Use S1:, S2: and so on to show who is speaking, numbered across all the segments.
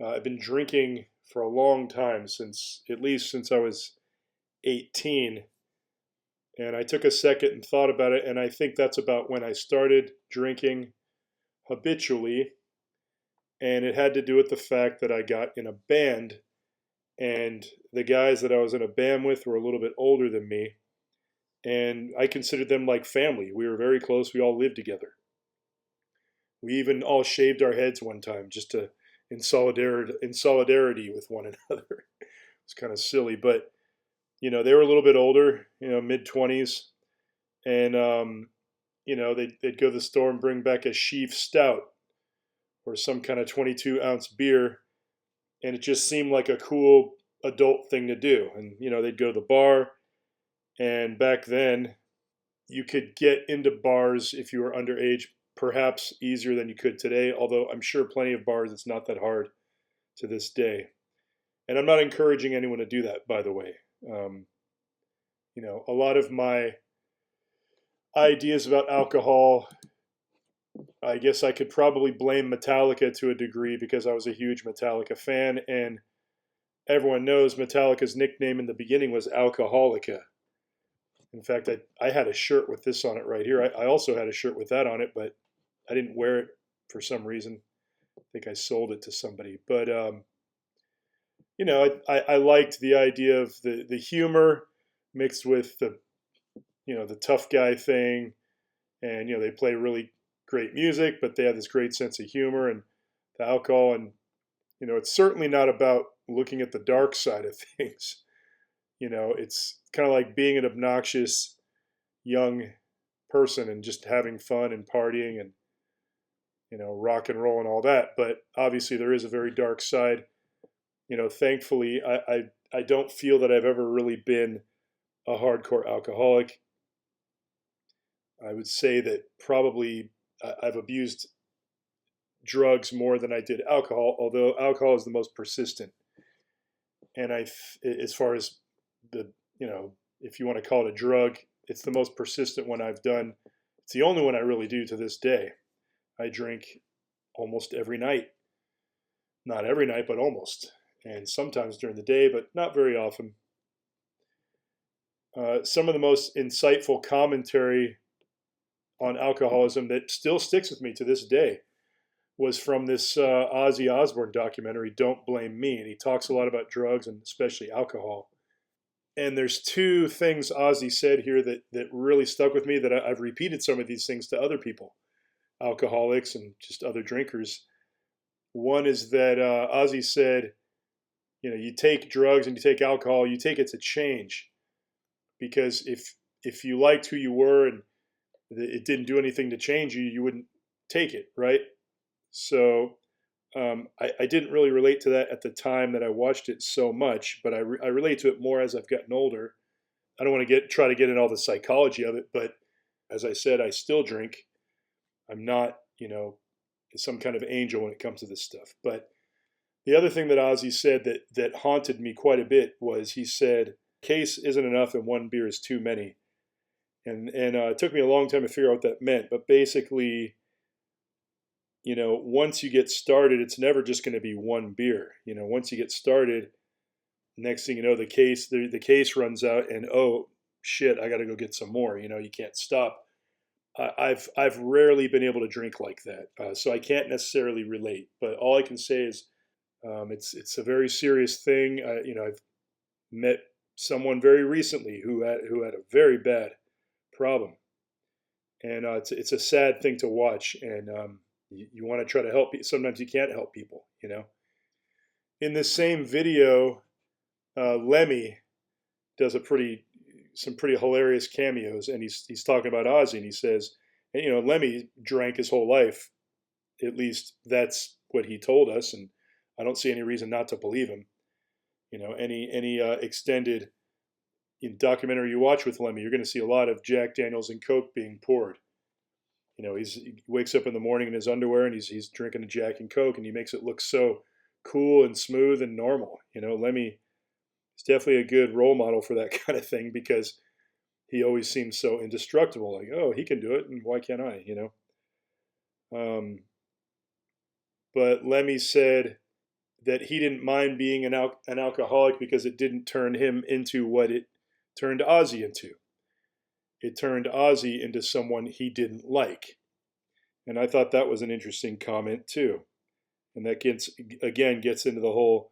S1: I've been drinking for a long time, at least since I was 18. And I took a second and thought about it, and I think that's about when I started drinking habitually. And it had to do with the fact that I got in a band, and the guys that I was in a band with were a little bit older than me, and I considered them like family. We were very close. We all lived together. We even all shaved our heads one time just to in solidarity with one another. It's kind of silly, but they were a little bit older, mid 20s, and they'd go to the store and bring back a sheaf stout or some kind of 22-ounce beer, and it just seemed like a cool adult thing to do. And they'd go to the bar, and back then you could get into bars if you were underage perhaps easier than you could today, although I'm sure plenty of bars it's not that hard to this day. And I'm not encouraging anyone to do that, by the way. Um, a lot of my ideas about alcohol, I guess I could probably blame Metallica to a degree because I was a huge Metallica fan, and everyone knows Metallica's nickname in the beginning was Alcoholica. In fact, I had a shirt with this on it right here. I also had a shirt with that on it, but I didn't wear it for some reason. I think I sold it to somebody. But, I liked the idea of the humor mixed with the tough guy thing. And, they play really great music, but they have this great sense of humor and the alcohol. And, it's certainly not about looking at the dark side of things. It's kind of like being an obnoxious young person and just having fun and partying and, rock and roll and all that. But obviously there is a very dark side. Thankfully, I don't feel that I've ever really been a hardcore alcoholic. I would say that probably I've abused drugs more than I did alcohol, although alcohol is the most persistent. And as far as the, if you want to call it a drug, it's the most persistent one I've done. It's the only one I really do to this day. I drink almost every night. Not every night, but almost. And sometimes during the day, but not very often. Some of the most insightful commentary on alcoholism that still sticks with me to this day was from this Ozzy Osbourne documentary, Don't Blame Me. And he talks a lot about drugs and especially alcohol. And there's two things Ozzy said here that really stuck with me, that I've repeated some of these things to other people, alcoholics and just other drinkers. One is that Ozzy said, you take drugs and you take alcohol, you take it to change. Because if you liked who you were and it didn't do anything to change you, you wouldn't take it, right? So I didn't really relate to that at the time that I watched it so much, but I relate to it more as I've gotten older. I don't want to try to get in all the psychology of it, but as I said, I still drink. I'm not, some kind of angel when it comes to this stuff. But the other thing that Ozzy said that haunted me quite a bit was he said, case isn't enough and one beer is too many. And it took me a long time to figure out what that meant. But basically, once you get started, it's never just going to be one beer. Once you get started, next thing you know, the case runs out, and oh shit, I got to go get some more. You can't stop. I've rarely been able to drink like that, so I can't necessarily relate. But all I can say is it's a very serious thing. I've met someone very recently who had a very bad problem, and it's a sad thing to watch. And you want to try to help. Sometimes you can't help people. In this same video, Lemmy does some pretty hilarious cameos, and he's talking about Ozzy, and he says, Lemmy drank his whole life. At least that's what he told us, and I don't see any reason not to believe him. Any extended documentary you watch with Lemmy, you're going to see a lot of Jack Daniels and Coke being poured. He wakes up in the morning in his underwear and he's drinking a Jack and Coke, and he makes it look so cool and smooth and normal. Lemmy is definitely a good role model for that kind of thing, because he always seems so indestructible. Like, oh, he can do it, and why can't I? But Lemmy said that he didn't mind being an alcoholic because it didn't turn him into what it turned Ozzy into. It turned Ozzy into someone he didn't like. And I thought that was an interesting comment too. And that gets into the whole,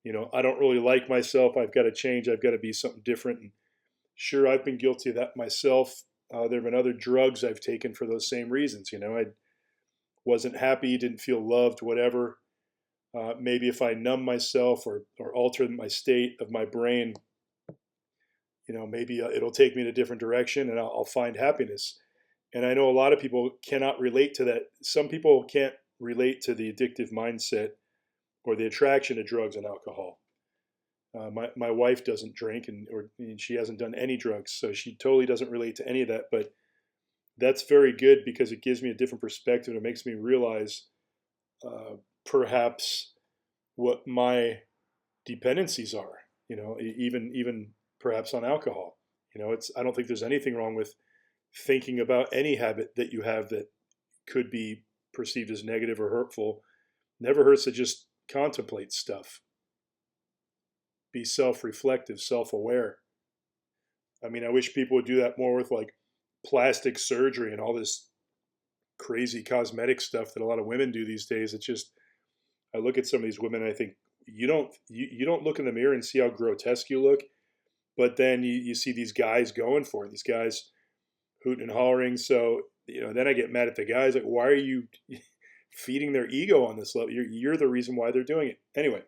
S1: I don't really like myself. I've got to change. I've got to be something different. And sure, I've been guilty of that myself. There have been other drugs I've taken for those same reasons. I wasn't happy, didn't feel loved, whatever. Maybe if I numb myself or alter my state of my brain, maybe it'll take me in a different direction and I'll find happiness. And I know a lot of people cannot relate to that. Some people can't relate to the addictive mindset or the attraction to drugs and alcohol. My wife doesn't drink and she hasn't done any drugs, so she totally doesn't relate to any of that. But that's very good because it gives me a different perspective. It makes me realize perhaps what my dependencies are. Even perhaps on alcohol. I don't think there's anything wrong with thinking about any habit that you have that could be perceived as negative or hurtful. Never hurts to just contemplate stuff. Be self-reflective, self-aware. I mean, I wish people would do that more with like plastic surgery and all this crazy cosmetic stuff that a lot of women do these days. It's just, I look at some of these women and I think, you don't look in the mirror and see how grotesque you look, but then you see these guys going for it, these guys hooting and hollering. So, then I get mad at the guys, like, why are you feeding their ego on this level? You're the reason why they're doing it. Anyway,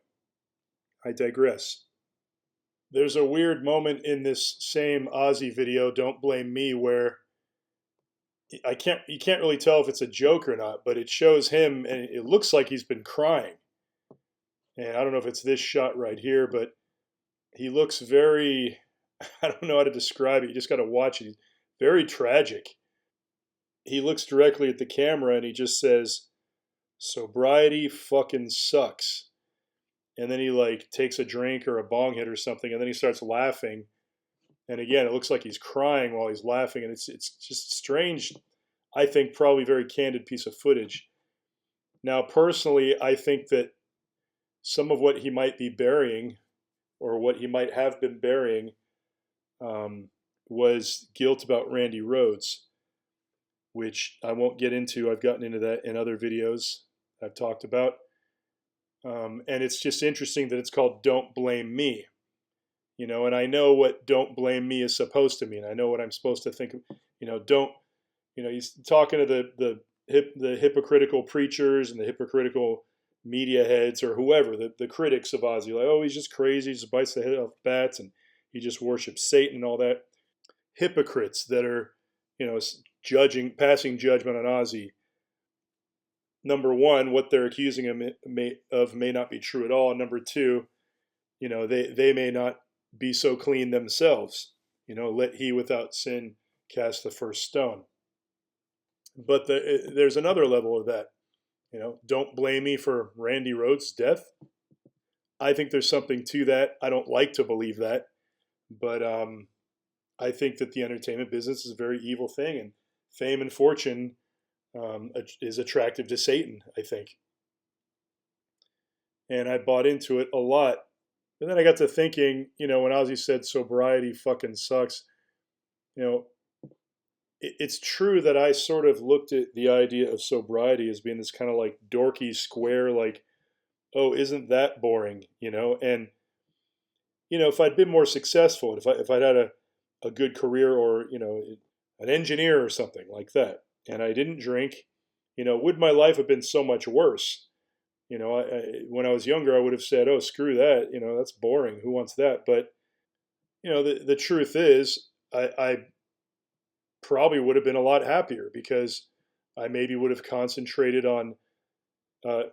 S1: I digress. There's a weird moment in this same Ozzy video, Don't Blame Me, where you can't really tell if it's a joke or not, but it shows him and it looks like he's been crying. And I don't know if it's this shot right here, but he looks very, I don't know how to describe it. You just got to watch it. He's very tragic. He looks directly at the camera and he just says, sobriety fucking sucks. And then he like takes a drink or a bong hit or something, and then he starts laughing. And again, it looks like he's crying while he's laughing, and it's just strange. I think probably very candid piece of footage. Now, personally, I think that some of what he might be burying, or what he might have been burying, was guilt about Randy Rhoads, which I won't get into. I've gotten into that in other videos I've talked about. And it's just interesting that it's called Don't Blame Me. And I know what Don't Blame Me is supposed to mean. I know what I'm supposed to think. He's talking to the hypocritical preachers and the hypocritical media heads or whoever, the critics of Ozzy, like, oh, he's just crazy, he just bites the head off bats and he just worships Satan and all that. Hypocrites that are, passing judgment on Ozzy. Number one, what they're accusing him of may not be true at all. Number two, they may not be so clean themselves. Let he without sin cast the first stone. But there's another level of that. Don't blame me for Randy Rhoads' death. I think there's something to that. I don't like to believe that, but I think that the entertainment business is a very evil thing, and fame and fortune is attractive to Satan, I think. And I bought into it a lot. And then I got to thinking, when Ozzy said sobriety fucking sucks, it's true that I sort of looked at the idea of sobriety as being this kind of like dorky square, like, oh, isn't that boring, And, if I'd been more successful, if I'd had a good career or, an engineer or something like that, and I didn't drink, would my life have been so much worse? When I was younger, I would have said, oh, screw that. That's boring. Who wants that? But, the truth is, I probably would have been a lot happier because I maybe would have concentrated on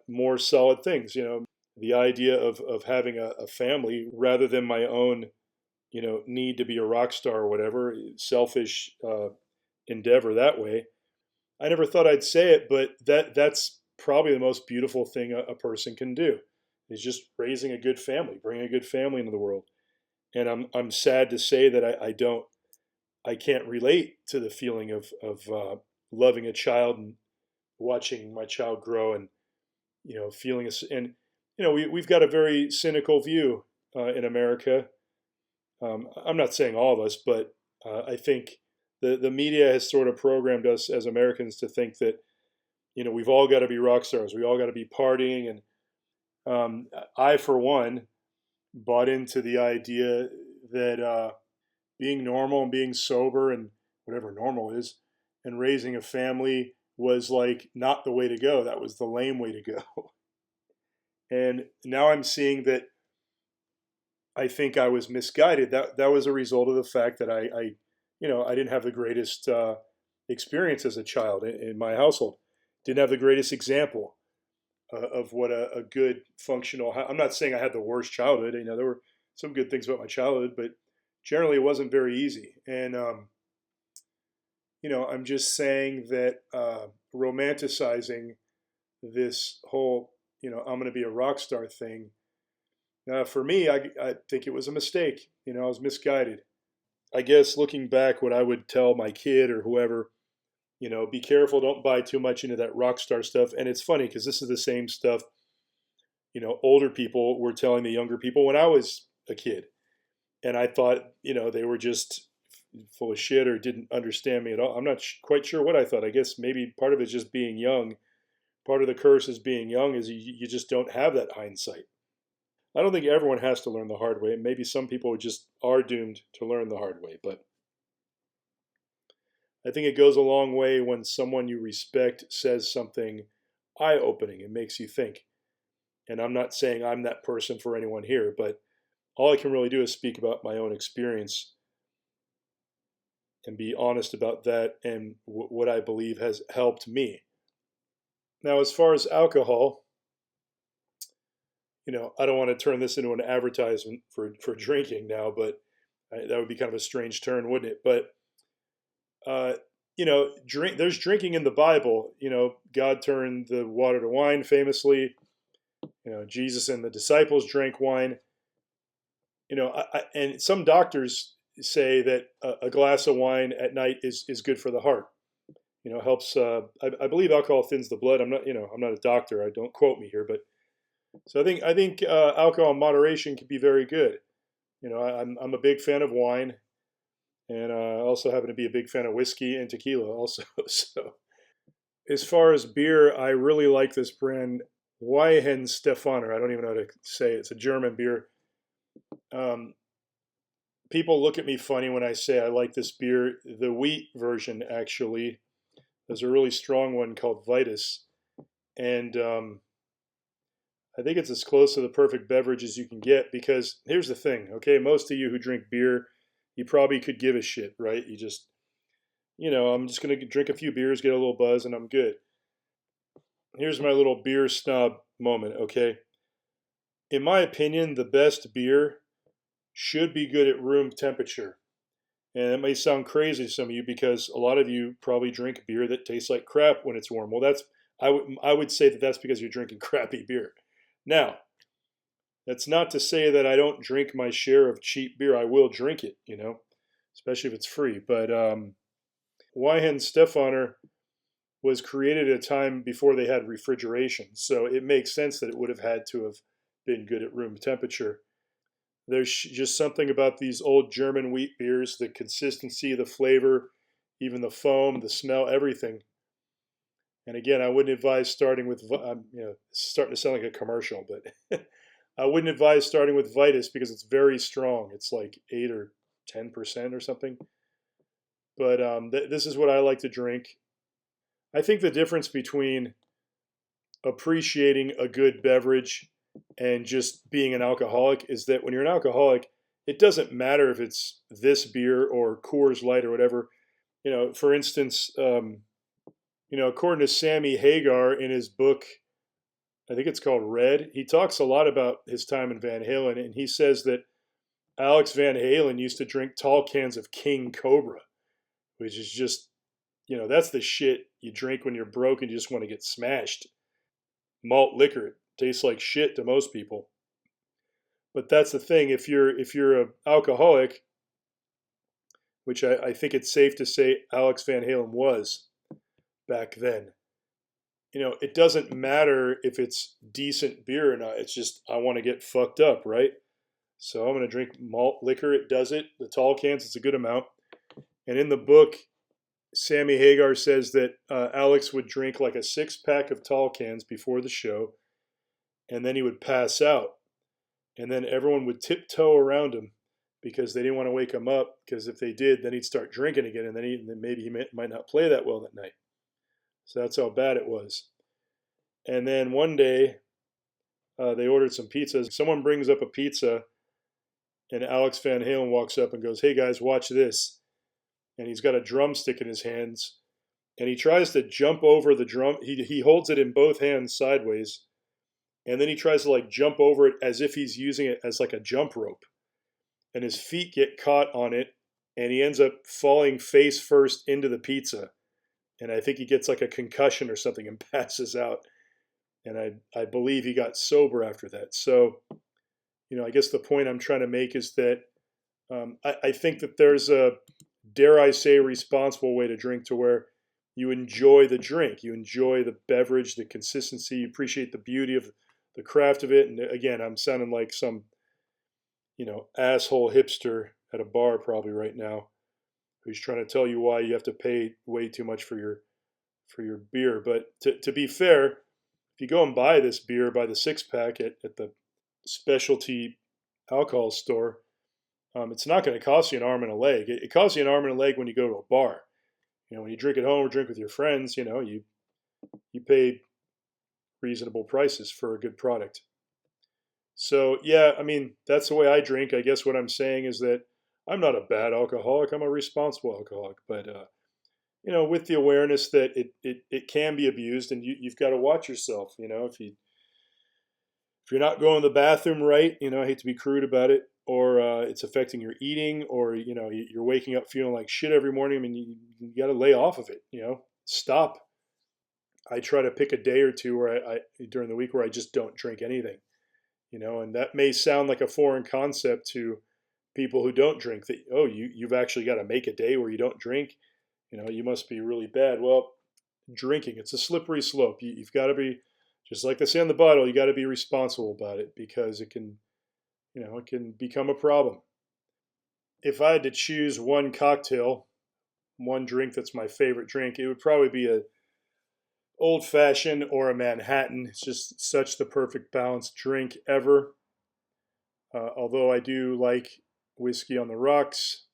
S1: more solid things. The idea of having a family rather than my own, need to be a rock star or whatever, selfish endeavor that way. I never thought I'd say it, but that's probably the most beautiful thing a person can do, is just raising a good family, bringing a good family into the world. And I'm sad to say that I can't relate to the feeling of loving a child and watching my child grow and feeling and we've got a very cynical view in America. I'm not saying all of us, but I think the media has sort of programmed us as Americans to think that we've all got to be rock stars, we all got to be partying, and I, for one, bought into the idea that being normal and being sober and whatever normal is, and raising a family was like not the way to go. That was the lame way to go. And now I'm seeing that I think I was misguided. That was a result of the fact that I didn't have the greatest experience as a child in my household. Didn't have the greatest example of what a good functional. I'm not saying I had the worst childhood. There were some good things about my childhood, but generally it wasn't very easy. And I'm just saying that romanticizing this whole I'm going to be a rock star thing. For me, I think it was a mistake. I was misguided. I guess looking back, what I would tell my kid or whoever, be careful, don't buy too much into that rock star stuff. And it's funny because this is the same stuff, older people were telling the younger people when I was a kid. And I thought, they were just full of shit or didn't understand me at all. I'm not quite sure what I thought. I guess maybe part of it's just being young. Part of the curse is being young is you just don't have that hindsight. I don't think everyone has to learn the hard way. Maybe some people just are doomed to learn the hard way. But I think it goes a long way when someone you respect says something eye-opening and makes you think. And I'm not saying I'm that person for anyone here, but all I can really do is speak about my own experience and be honest about that and what I believe has helped me. Now, as far as alcohol, I don't want to turn this into an advertisement for drinking now, but that would be kind of a strange turn, wouldn't it? But there's drinking in the Bible. God turned the water to wine famously. Jesus and the disciples drank wine. And some doctors say that a glass of wine at night is good for the heart. Helps. I believe alcohol thins the blood. I'm not a doctor. I don't quote me here, but so I think alcohol in moderation can be very good. I'm a big fan of wine, and I also happen to be a big fan of whiskey and tequila also. So as far as beer, I really like this brand, Weihenstephaner. I don't even know how to say it. It's a German beer. People look at me funny when I say I like this beer. The wheat version, actually, there's a really strong one called Vitus, and I think it's as close to the perfect beverage as you can get because here's the thing, okay? Most of you who drink beer, you probably could give a shit, right? You just, I'm just going to drink a few beers, get a little buzz, and I'm good. Here's my little beer snob moment, okay? In my opinion, the best beer should be good at room temperature. And it may sound crazy to some of you because a lot of you probably drink beer that tastes like crap when it's warm. Well, I would say that that's because you're drinking crappy beer. Now, that's not to say that I don't drink my share of cheap beer. I will drink it, especially if it's free. But Weihenstephaner was created at a time before they had refrigeration. So it makes sense that it would have had to have been good at room temperature. There's just something about these old German wheat beers, the consistency, the flavor, even the foam, the smell, everything. And again, I wouldn't advise starting with, it's starting to sound like a commercial, but I wouldn't advise starting with Vitus because it's very strong. It's like 8 or 10% or something. But this is what I like to drink. I think the difference between appreciating a good beverage and just being an alcoholic is that when you're an alcoholic, it doesn't matter if it's this beer or Coors Light or whatever. For instance, according to Sammy Hagar in his book, I think it's called Red, he talks a lot about his time in Van Halen, and he says that Alex Van Halen used to drink tall cans of King Cobra, which is just, that's the shit you drink when you're broke and you just want to get smashed. Malt liquor, it tastes like shit to most people. But that's the thing, if you're an alcoholic, which I think it's safe to say Alex Van Halen was back then, it doesn't matter if it's decent beer or not. It's just I want to get fucked up, right? So I'm going to drink malt liquor. It does it. The tall cans, it's a good amount. And in the book, Sammy Hagar says that Alex would drink like a 6-pack of tall cans before the show, and then he would pass out. And then everyone would tiptoe around him because they didn't want to wake him up, because if they did, then he'd start drinking again, and then maybe he might not play that well that night. So that's how bad it was. And then one day, they ordered some pizzas. Someone brings up a pizza, and Alex Van Halen walks up and goes, "Hey guys, watch this." And he's got a drumstick in his hands, and he tries to jump over the drum. He holds it in both hands sideways, and then he tries to like jump over it as if he's using it as like a jump rope. And his feet get caught on it, and he ends up falling face first into the pizza. And I think he gets like a concussion or something and passes out. And I believe he got sober after that. So, I guess the point I'm trying to make is that I think that there's a, dare I say, responsible way to drink, to where you enjoy the drink, you enjoy the beverage, the consistency, you appreciate the beauty of the craft of it. And again, I'm sounding like some, asshole hipster at a bar probably right now, who's trying to tell you why you have to pay way too much for your beer. But to be fair, if you go and buy this beer by the 6-pack at the specialty alcohol store, it's not going to cost you an arm and a leg. It costs you an arm and a leg when you go to a bar. When you drink at home or drink with your friends, you pay reasonable prices for a good product. So yeah, that's the way I drink. I guess what I'm saying is that I'm not a bad alcoholic. I'm a responsible alcoholic. But with the awareness that it can be abused, and you've got to watch yourself. If you're not going to the bathroom right, I hate to be crude about it, or it's affecting your eating, or you're waking up feeling like shit every morning. You got to lay off of it. Stop. I try to pick a day or two where I during the week where I just don't drink anything. And that may sound like a foreign concept to people who don't drink. That, oh, you've actually got to make a day where you don't drink. You must be really bad. Well, drinking, it's a slippery slope. You've got to be, just like they say on the bottle, you got to be responsible about it, because it can become a problem. If I had to choose one cocktail, one drink that's my favorite drink, it would probably be a old fashioned or a Manhattan. It's just such the perfect balanced drink ever. Although I do like whiskey on the rocks,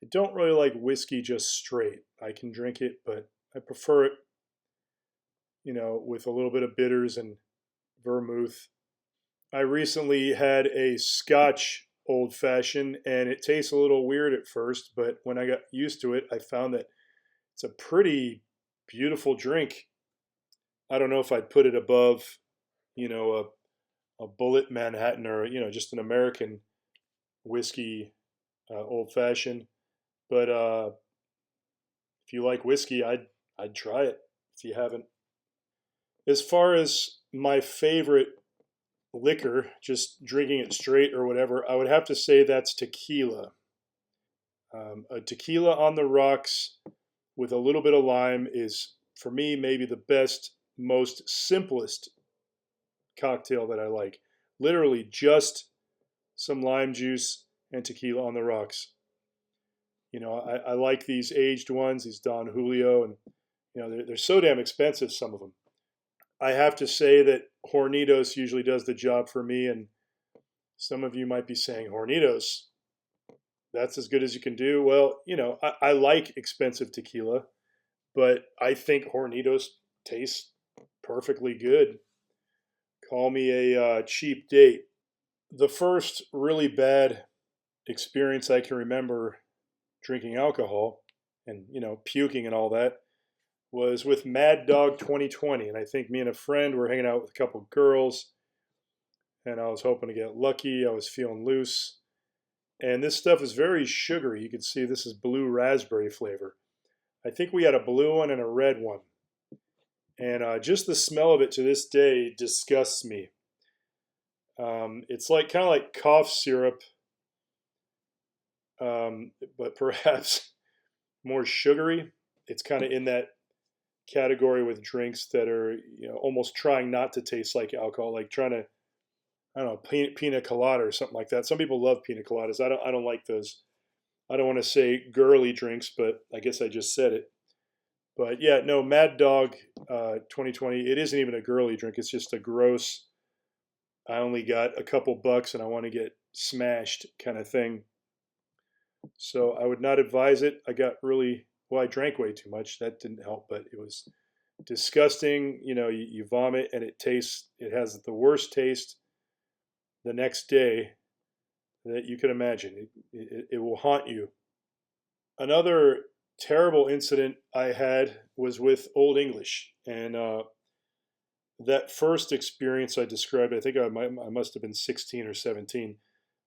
S1: I don't really like whiskey just straight. I can drink it, but I prefer it, with a little bit of bitters and vermouth. I recently had a Scotch old fashioned, and it tastes a little weird at first, but when I got used to it, I found that it's a pretty beautiful drink. I don't know if I'd put it above, a Bullet Manhattan, or just an American whiskey old fashioned. But if you like whiskey, I'd try it if you haven't. As far as my favorite liquor, just drinking it straight or whatever, I would have to say that's tequila. A tequila on the rocks with a little bit of lime is, for me, maybe the best, most simplest cocktail that I like. Literally just some lime juice and tequila on the rocks. I like these aged ones, these Don Julio, and they're so damn expensive, some of them. I have to say that Hornitos usually does the job for me, and some of you might be saying, Hornitos, that's as good as you can do. Well, I like expensive tequila, but I think Hornitos tastes perfectly good. Call me a cheap date. The first really bad experience I can remember drinking alcohol and, puking and all that was with Mad Dog 2020. And I think me and a friend were hanging out with a couple of girls, and I was hoping to get lucky. I was feeling loose. And this stuff is very sugary. You can see this is blue raspberry flavor. I think we had a blue one and a red one. And just the smell of it to this day disgusts me. It's kind of like cough syrup, but perhaps more sugary. It's kind of in that category with drinks that are, almost trying not to taste like alcohol, like trying to, I don't know, pina colada or something like that. Some people love pina coladas. I don't like those. I don't want to say girly drinks, but I guess I just said it. But yeah, no, Mad Dog 2020. It isn't even a girly drink. It's just a gross. I only got a couple bucks and I want to get smashed kind of thing. So I would not advise it. I got really, well, I drank way too much. That didn't help, but it was disgusting. You vomit and it has the worst taste the next day that you can imagine. It will haunt you. Another terrible incident I had was with Old English. And that first experience I described, I think I must have been 16 or 17.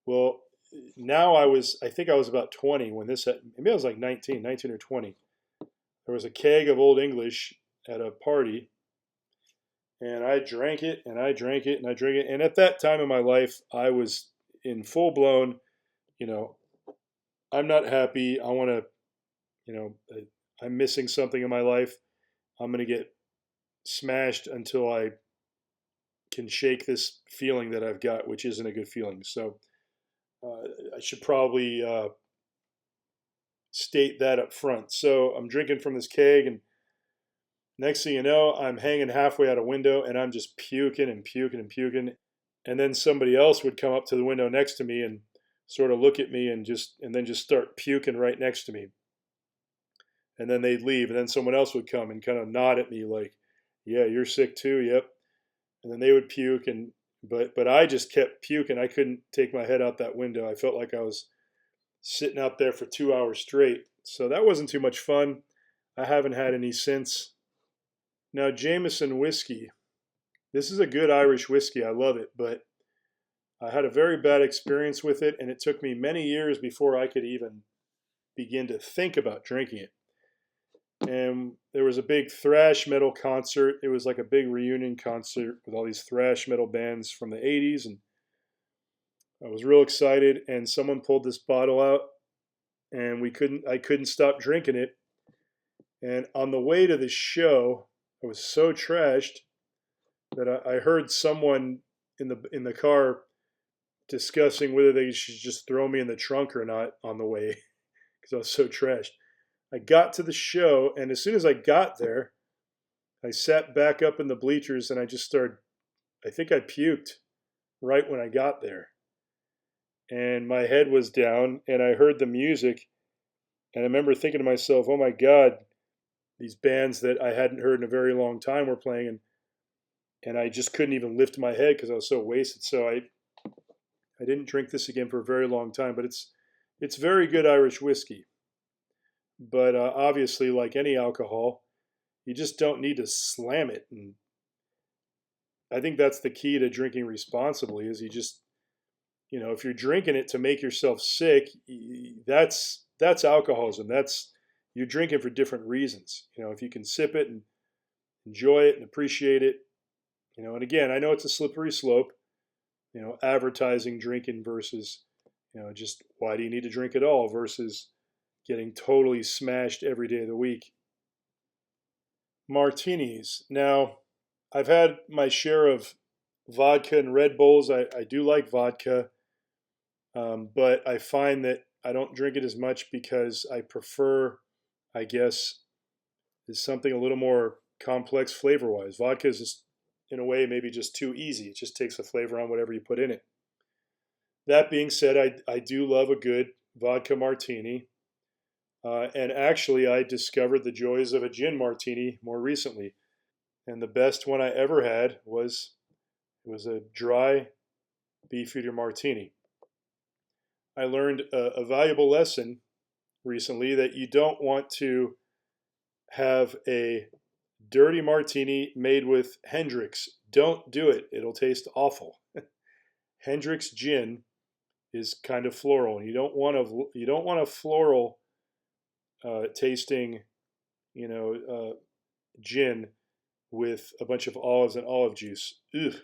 S1: Well, now I think I was about 20 when this happened. Maybe I was like 19 or 20. There was a keg of Old English at a party, and I drank it, and I drank it, and I drank it. And at that time in my life, I was in full blown, I'm not happy. I want to, I'm missing something in my life. I'm going to get smashed until I can shake this feeling that I've got, which isn't a good feeling. So I should probably state that up front. So I'm drinking from this keg, and next thing you know, I'm hanging halfway out a window, and I'm just puking and puking and puking. And then somebody else would come up to the window next to me and sort of look at me and then just start puking right next to me. And then they'd leave, and then someone else would come and kind of nod at me like, "Yeah, you're sick too." Yep. And then they would puke, but I just kept puking. I couldn't take my head out that window. I felt like I was sitting out there for 2 hours straight. So that wasn't too much fun. I haven't had any since. Now, Jameson whiskey. This is a good Irish whiskey. I love it, but I had a very bad experience with it, and it took me many years before I could even begin to think about drinking it. And there was a big thrash metal concert. It was like a big reunion concert with all these thrash metal bands from the 80s, and I was real excited, and someone pulled this bottle out, and I couldn't stop drinking it. And on the way to the show, I was so trashed that I heard someone in the car discussing whether they should just throw me in the trunk or not on the way because I was so trashed. I got to the show, and as soon as I got there, I sat back up in the bleachers, and I just started, I think I puked right when I got there. And my head was down, and I heard the music, and I remember thinking to myself, oh my God, these bands that I hadn't heard in a very long time were playing, and I just couldn't even lift my head because I was so wasted. So I didn't drink this again for a very long time, but it's very good Irish whiskey. But obviously, like any alcohol, you just don't need to slam it. And I think that's the key to drinking responsibly is you just, if you're drinking it to make yourself sick, that's alcoholism. You're drinking for different reasons. If you can sip it and enjoy it and appreciate it, and again, I know it's a slippery slope, advertising drinking versus, just why do you need to drink at all versus getting totally smashed every day of the week. Martinis. Now, I've had my share of vodka and Red Bulls. I do like vodka, but I find that I don't drink it as much because I prefer, I guess, is something a little more complex flavor-wise. Vodka is just, in a way, maybe just too easy. It just takes the flavor on whatever you put in it. That being said, I do love a good vodka martini. And actually, I discovered the joys of a gin martini more recently. And the best one I ever had was a dry Beefeater martini. I learned a valuable lesson recently that you don't want to have a dirty martini made with Hendrick's. Don't do it. It'll taste awful. Hendrick's gin is kind of floral. You don't want a floral tasting, gin with a bunch of olives and olive juice. Ugh,